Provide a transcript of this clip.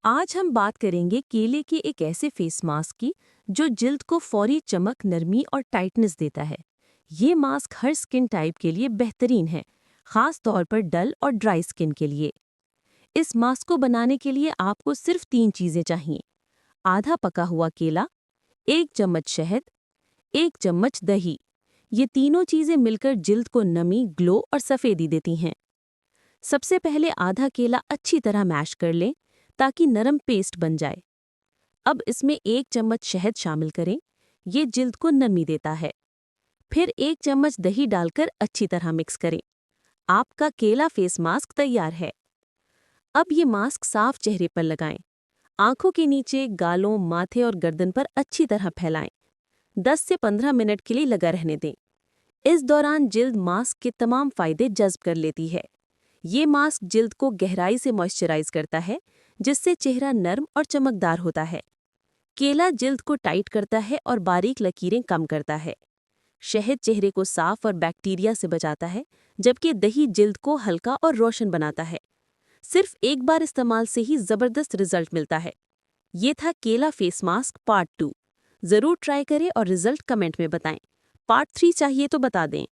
आज हम बात करेंगे केले के एक ऐसे फेस मास्क की जो जिल्द को फौरी चमक, नरमी और टाइटनेस देता है। ये मास्क हर स्किन टाइप के लिए बेहतरीन है, खास तौर पर डल और ड्राई स्किन के लिए। इस मास्क को बनाने के लिए आपको सिर्फ 3 चीजें चाहिए: आधा पका हुआ केला, 1 चम्मच शहद, 1 चम्मच दही। ये तीनों चीजें मिलकर जिल्द को नमी, ग्लो और सफेदी देती हैं। सबसे पहले आधा केला अच्छी तरह मैश कर लें ताकि नरम पेस्ट बन जाए। अब इसमें 1 चम्मच शहद शामिल करें, ये जिल्द को नरमी देता है। फिर 1 चम्मच दही डालकर अच्छी तरह मिक्स करें। आपका केला फेस मास्क तैयार है। अब ये मास्क साफ चेहरे पर लगाएं। आंखों के नीचे, गालों, माथे और गर्दन पर अच्छी तरह फैलाएं। 10 से 15 मिनट के लिए लगा रहने दें। इस दौरान जिल्द मास्क के तमाम फायदे जज्ब कर लेती है। ये मास्क जिल्द को गहराई से मॉइस्चराइज करता है, जिससे चेहरा नर्म और चमकदार होता है। केला जिल्द को टाइट करता है और बारीक लकीरें कम करता है। शहद चेहरे को साफ और बैक्टीरिया से बचाता है, जबकि दही जिल्द को हल्का और रोशन बनाता है। सिर्फ एक बार इस्तेमाल से ही जबरदस्त रिजल्ट मिलता है। ये था केला फेस मास्क पार्ट 2। जरूर ट्राई करें और रिजल्ट कमेंट में बताएं। पार्ट 3 चाहिए तो बता दें।